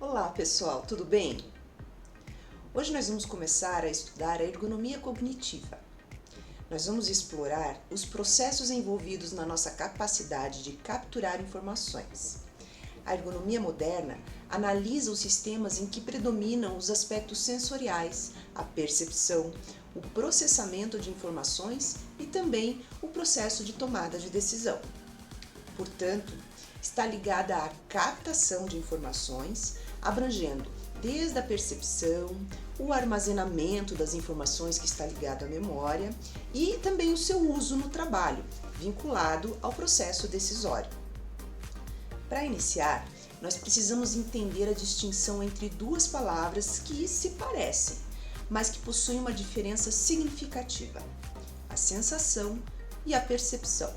Olá pessoal, tudo bem? Hoje nós vamos começar a estudar a ergonomia cognitiva. Nós vamos explorar os processos envolvidos na nossa capacidade de capturar informações. A ergonomia moderna analisa os sistemas em que predominam os aspectos sensoriais, a percepção, o processamento de informações e também o processo de tomada de decisão. Portanto, está ligada à captação de informações, abrangendo desde a percepção, o armazenamento das informações que está ligado à memória e também o seu uso no trabalho, vinculado ao processo decisório. Para iniciar, nós precisamos entender a distinção entre duas palavras que se parecem, mas que possuem uma diferença significativa: a sensação e a percepção.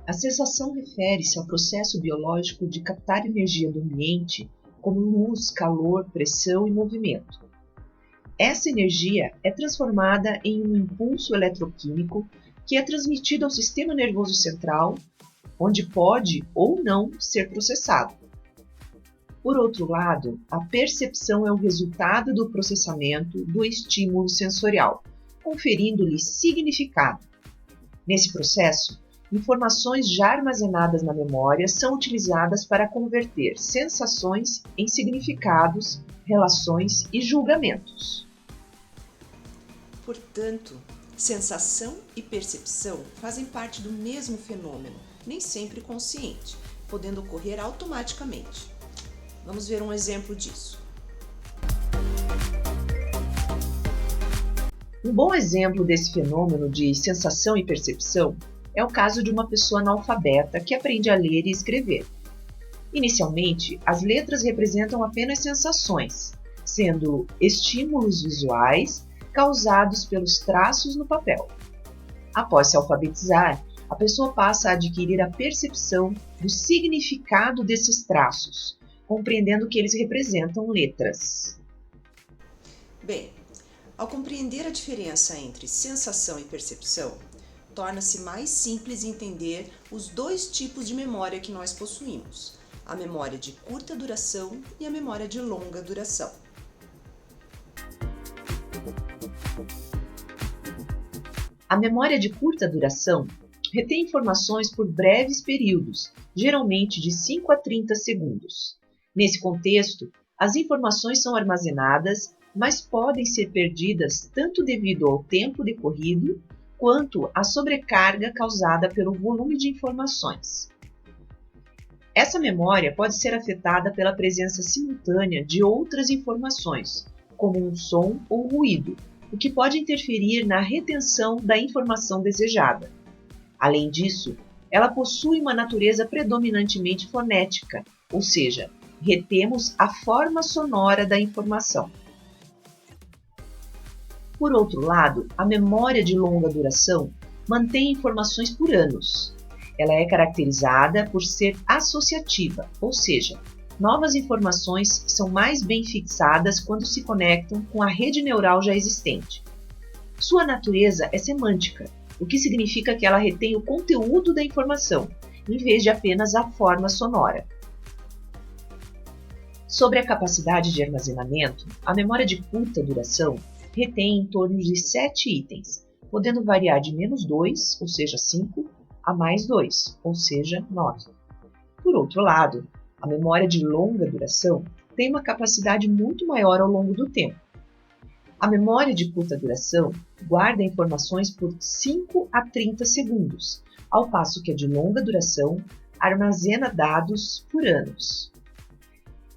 A sensação refere-se ao processo biológico de captar energia do ambiente, como luz, calor, pressão e movimento. Essa energia é transformada em um impulso eletroquímico que é transmitido ao sistema nervoso central, onde pode ou não ser processado. Por outro lado, a percepção é o resultado do processamento do estímulo sensorial, conferindo-lhe significado. Nesse processo, informações já armazenadas na memória são utilizadas para converter sensações em significados, relações e julgamentos. Portanto, sensação e percepção fazem parte do mesmo fenômeno, nem sempre consciente, podendo ocorrer automaticamente. Vamos ver um exemplo disso. Um bom exemplo desse fenômeno de sensação e percepção é o caso de uma pessoa analfabeta que aprende a ler e escrever. Inicialmente, as letras representam apenas sensações, sendo estímulos visuais causados pelos traços no papel. Após se alfabetizar, a pessoa passa a adquirir a percepção do significado desses traços, compreendendo que eles representam letras. Bem, ao compreender a diferença entre sensação e percepção, torna-se mais simples entender os dois tipos de memória que nós possuímos: a memória de curta duração e a memória de longa duração. A memória de curta duração retém informações por breves períodos, geralmente de 5 a 30 segundos. Nesse contexto, as informações são armazenadas, mas podem ser perdidas tanto devido ao tempo decorrido quanto à sobrecarga causada pelo volume de informações. Essa memória pode ser afetada pela presença simultânea de outras informações, como um som ou ruído, o que pode interferir na retenção da informação desejada. Além disso, ela possui uma natureza predominantemente fonética, ou seja, retemos a forma sonora da informação. Por outro lado, a memória de longa duração mantém informações por anos. Ela é caracterizada por ser associativa, ou seja, novas informações são mais bem fixadas quando se conectam com a rede neural já existente. Sua natureza é semântica, o que significa que ela retém o conteúdo da informação, em vez de apenas a forma sonora. Sobre a capacidade de armazenamento, a memória de curta duração retém em torno de 7 itens, podendo variar de -2, ou seja, 5, a +2, ou seja, 9. Por outro lado, a memória de longa duração tem uma capacidade muito maior ao longo do tempo. A memória de curta duração guarda informações por 5 a 30 segundos, ao passo que a de longa duração armazena dados por anos.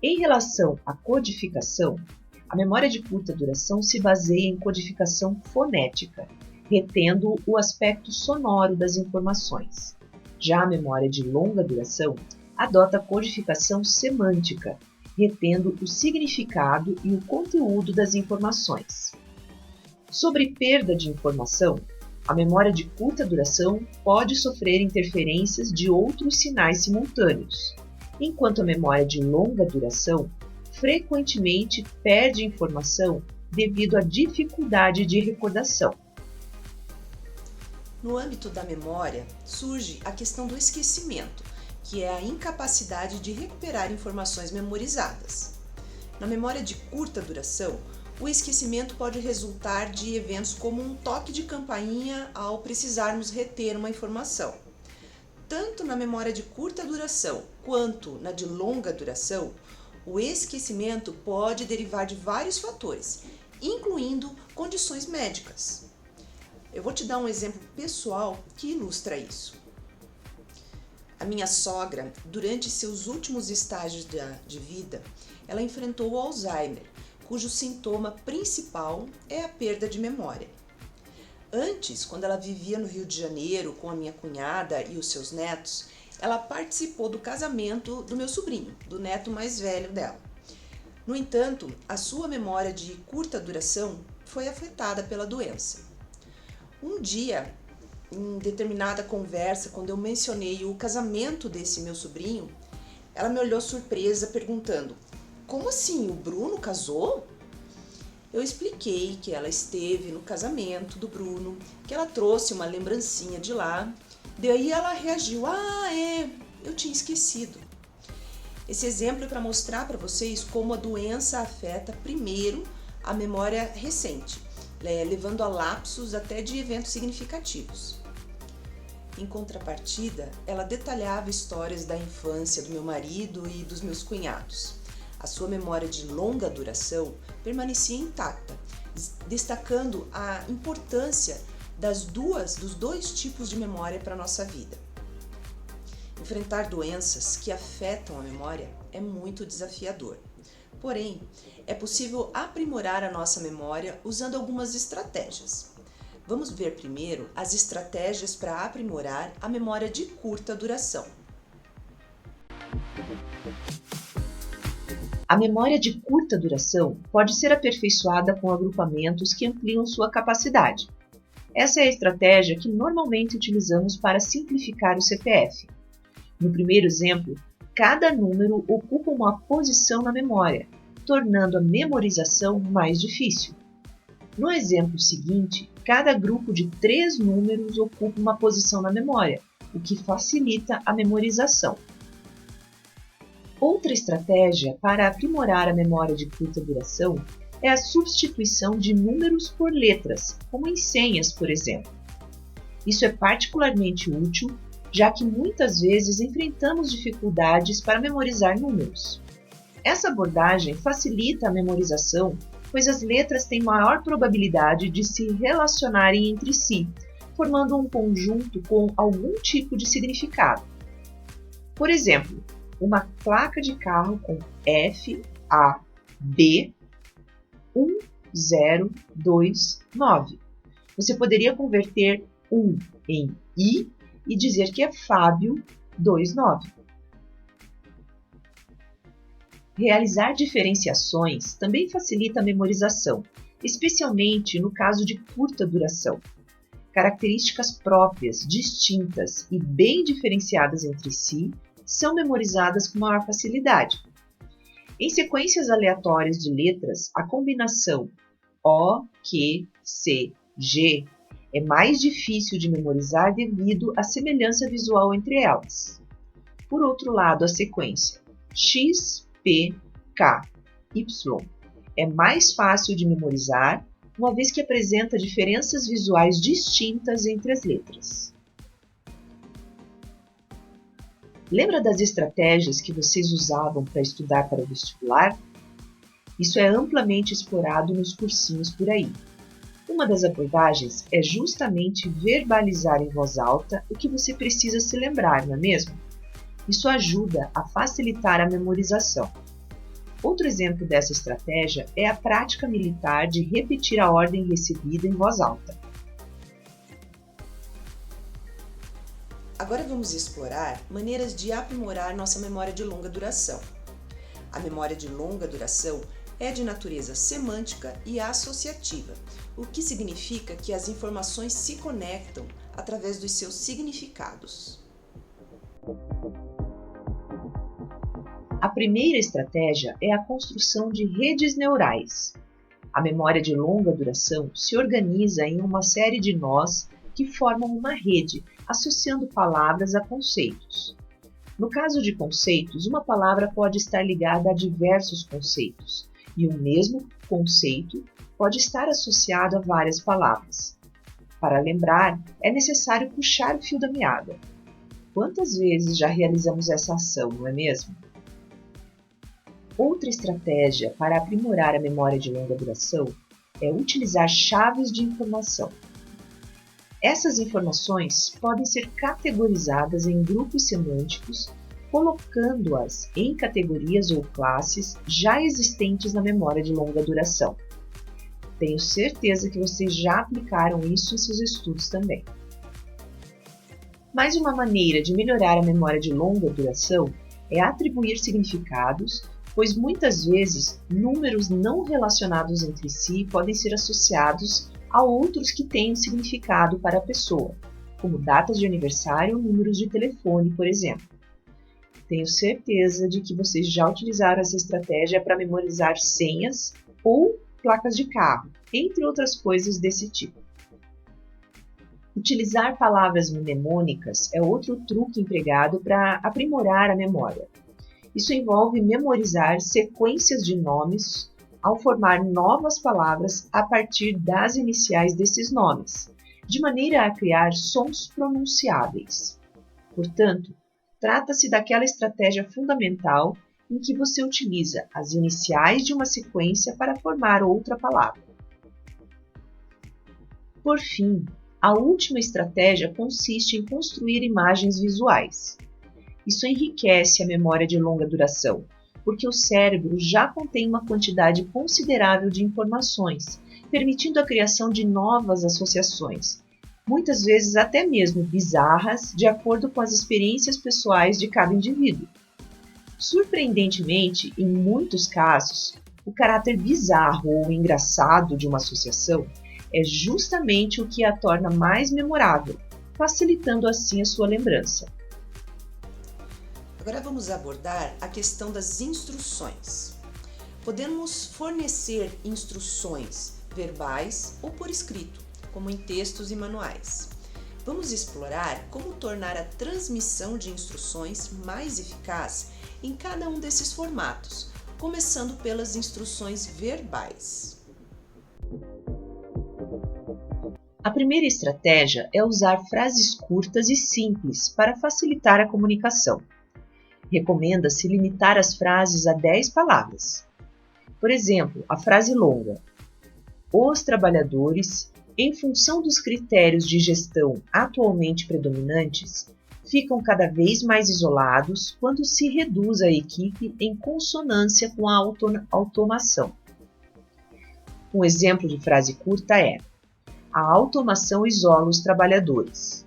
Em relação à codificação, a memória de curta duração se baseia em codificação fonética, retendo o aspecto sonoro das informações. Já a memória de longa duração adota a codificação semântica, retendo o significado e o conteúdo das informações. Sobre perda de informação, a memória de curta duração pode sofrer interferências de outros sinais simultâneos, enquanto a memória de longa duração frequentemente perde informação devido à dificuldade de recordação. No âmbito da memória, surge a questão do esquecimento, que é a incapacidade de recuperar informações memorizadas. Na memória de curta duração, o esquecimento pode resultar de eventos como um toque de campainha ao precisarmos reter uma informação. Tanto na memória de curta duração quanto na de longa duração, o esquecimento pode derivar de vários fatores, incluindo condições médicas. Eu vou te dar um exemplo pessoal que ilustra isso. A minha sogra, durante seus últimos estágios de vida, ela enfrentou o Alzheimer, cujo sintoma principal é a perda de memória. Antes, quando ela vivia no Rio de Janeiro com a minha cunhada e os seus netos, ela participou do casamento do meu sobrinho, do neto mais velho dela. No entanto, a sua memória de curta duração foi afetada pela doença. Um dia, em determinada conversa, quando eu mencionei o casamento desse meu sobrinho, ela me olhou surpresa perguntando: "Como assim, o Bruno casou?" Eu expliquei que ela esteve no casamento do Bruno, que ela trouxe uma lembrancinha de lá. Daí ela reagiu: "Ah, eu tinha esquecido." Esse exemplo é para mostrar para vocês como a doença afeta primeiro a memória recente, levando a lapsos até de eventos significativos. Em contrapartida, ela detalhava histórias da infância do meu marido e dos meus cunhados. A sua memória de longa duração permanecia intacta, destacando a importância dos dois tipos de memória para a nossa vida. Enfrentar doenças que afetam a memória é muito desafiador. Porém, é possível aprimorar a nossa memória usando algumas estratégias. Vamos ver primeiro as estratégias para aprimorar a memória de curta duração. A memória de curta duração pode ser aperfeiçoada com agrupamentos que ampliam sua capacidade. Essa é a estratégia que normalmente utilizamos para simplificar o CPF. No primeiro exemplo, cada número ocupa uma posição na memória, tornando a memorização mais difícil. No exemplo seguinte, cada grupo de 3 números ocupa uma posição na memória, o que facilita a memorização. Outra estratégia para aprimorar a memória de curta duração é a substituição de números por letras, como em senhas, por exemplo. Isso é particularmente útil, já que muitas vezes enfrentamos dificuldades para memorizar números. Essa abordagem facilita a memorização, pois as letras têm maior probabilidade de se relacionarem entre si, formando um conjunto com algum tipo de significado. Por exemplo, uma placa de carro com FAB 1029. Você poderia converter 1 em I e dizer que é Fábio 29. Realizar diferenciações também facilita a memorização, especialmente no caso de curta duração. Características próprias, distintas e bem diferenciadas entre si são memorizadas com maior facilidade. Em sequências aleatórias de letras, a combinação O, Q, C, G é mais difícil de memorizar devido à semelhança visual entre elas. Por outro lado, a sequência X, P, K, Y é mais fácil de memorizar, uma vez que apresenta diferenças visuais distintas entre as letras. Lembra das estratégias que vocês usavam para estudar para o vestibular? Isso é amplamente explorado nos cursinhos por aí. Uma das abordagens é justamente verbalizar em voz alta o que você precisa se lembrar, não é mesmo? Isso ajuda a facilitar a memorização. Outro exemplo dessa estratégia é a prática militar de repetir a ordem recebida em voz alta. Agora vamos explorar maneiras de aprimorar nossa memória de longa duração. A memória de longa duração é de natureza semântica e associativa, o que significa que as informações se conectam através dos seus significados. A primeira estratégia é a construção de redes neurais. A memória de longa duração se organiza em uma série de nós que formam uma rede, associando palavras a conceitos. No caso de conceitos, uma palavra pode estar ligada a diversos conceitos, e o mesmo conceito pode estar associado a várias palavras. Para lembrar, é necessário puxar o fio da meada. Quantas vezes já realizamos essa ação, não é mesmo? Outra estratégia para aprimorar a memória de longa duração é utilizar chaves de informação. Essas informações podem ser categorizadas em grupos semânticos, colocando-as em categorias ou classes já existentes na memória de longa duração. Tenho certeza que vocês já aplicaram isso em seus estudos também. Mais uma maneira de melhorar a memória de longa duração é atribuir significados, pois muitas vezes números não relacionados entre si podem ser associados a outros que têm um significado para a pessoa, como datas de aniversário ou números de telefone, por exemplo. Tenho certeza de que vocês já utilizaram essa estratégia para memorizar senhas ou placas de carro, entre outras coisas desse tipo. Utilizar palavras mnemônicas é outro truque empregado para aprimorar a memória. Isso envolve memorizar sequências de nomes ao formar novas palavras a partir das iniciais desses nomes, de maneira a criar sons pronunciáveis. Portanto, trata-se daquela estratégia fundamental em que você utiliza as iniciais de uma sequência para formar outra palavra. Por fim, a última estratégia consiste em construir imagens visuais. Isso enriquece a memória de longa duração, porque o cérebro já contém uma quantidade considerável de informações, permitindo a criação de novas associações, muitas vezes até mesmo bizarras, de acordo com as experiências pessoais de cada indivíduo. Surpreendentemente, em muitos casos, o caráter bizarro ou engraçado de uma associação é justamente o que a torna mais memorável, facilitando assim a sua lembrança. Agora vamos abordar a questão das instruções. Podemos fornecer instruções verbais ou por escrito, como em textos e manuais. Vamos explorar como tornar a transmissão de instruções mais eficaz em cada um desses formatos, começando pelas instruções verbais. A primeira estratégia é usar frases curtas e simples para facilitar a comunicação. Recomenda-se limitar as frases a 10 palavras. Por exemplo, a frase longa: os trabalhadores, em função dos critérios de gestão atualmente predominantes, ficam cada vez mais isolados quando se reduz a equipe em consonância com a automação. Um exemplo de frase curta é: a automação isola os trabalhadores.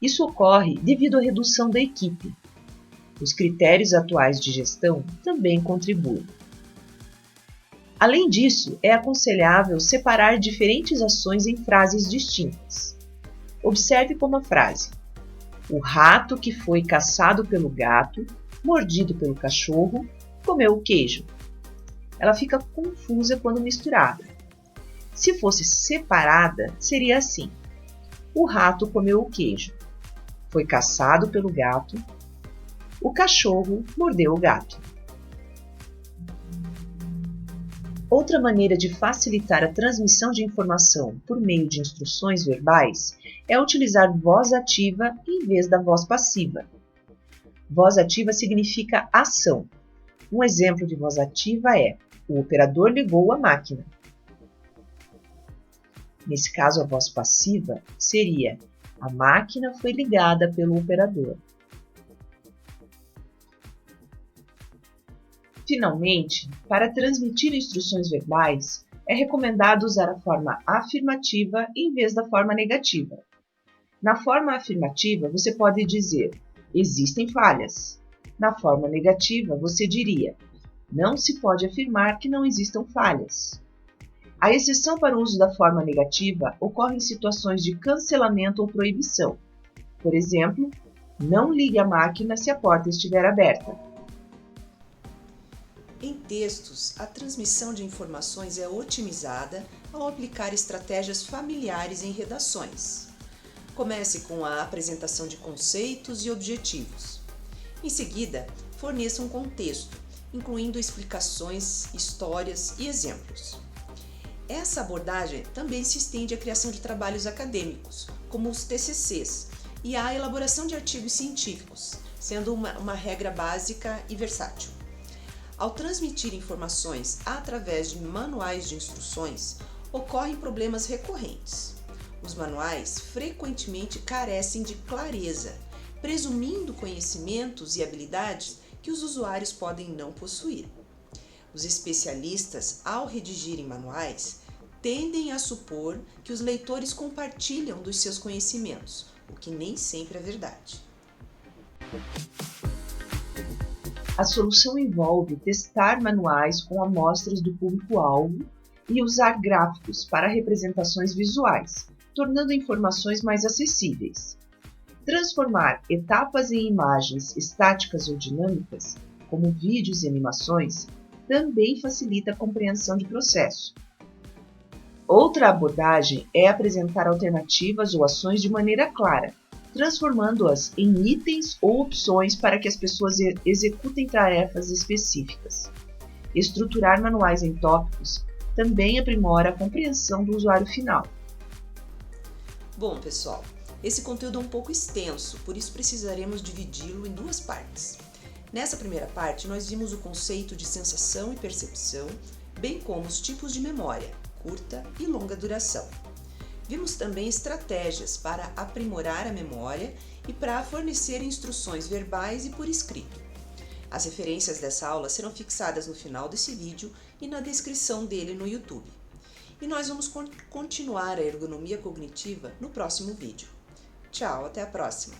Isso ocorre devido à redução da equipe. Os critérios atuais de gestão também contribuem. Além disso, é aconselhável separar diferentes ações em frases distintas. Observe como a frase: o rato que foi caçado pelo gato, mordido pelo cachorro, comeu o queijo. Ela fica confusa quando misturada. Se fosse separada, seria assim: o rato comeu o queijo, foi caçado pelo gato, o cachorro mordeu o gato. Outra maneira de facilitar a transmissão de informação por meio de instruções verbais é utilizar voz ativa em vez da voz passiva. Voz ativa significa ação. Um exemplo de voz ativa é: o operador ligou a máquina. Nesse caso, a voz passiva seria: a máquina foi ligada pelo operador. Finalmente, para transmitir instruções verbais, é recomendado usar a forma afirmativa em vez da forma negativa. Na forma afirmativa, você pode dizer: existem falhas. Na forma negativa, você diria: não se pode afirmar que não existam falhas. A exceção para o uso da forma negativa ocorre em situações de cancelamento ou proibição. Por exemplo, não ligue a máquina se a porta estiver aberta. Em textos, a transmissão de informações é otimizada ao aplicar estratégias familiares em redações. Comece com a apresentação de conceitos e objetivos. Em seguida, forneça um contexto, incluindo explicações, histórias e exemplos. Essa abordagem também se estende à criação de trabalhos acadêmicos, como os TCCs, e à elaboração de artigos científicos, sendo uma regra básica e versátil. Ao transmitir informações através de manuais de instruções, ocorrem problemas recorrentes. Os manuais frequentemente carecem de clareza, presumindo conhecimentos e habilidades que os usuários podem não possuir. Os especialistas, ao redigirem manuais, tendem a supor que os leitores compartilham dos seus conhecimentos, o que nem sempre é verdade. A solução envolve testar manuais com amostras do público-alvo e usar gráficos para representações visuais, tornando informações mais acessíveis. Transformar etapas em imagens estáticas ou dinâmicas, como vídeos e animações, também facilita a compreensão de processo. Outra abordagem é apresentar alternativas ou ações de maneira clara, transformando-as em itens ou opções para que as pessoas executem tarefas específicas. Estruturar manuais em tópicos também aprimora a compreensão do usuário final. Bom, pessoal, esse conteúdo é um pouco extenso, por isso precisaremos dividi-lo em duas partes. Nessa primeira parte, nós vimos o conceito de sensação e percepção, bem como os tipos de memória, curta e longa duração. Vimos também estratégias para aprimorar a memória e para fornecer instruções verbais e por escrito. As referências dessa aula serão fixadas no final desse vídeo e na descrição dele no YouTube. E nós vamos continuar a ergonomia cognitiva no próximo vídeo. Tchau, até a próxima!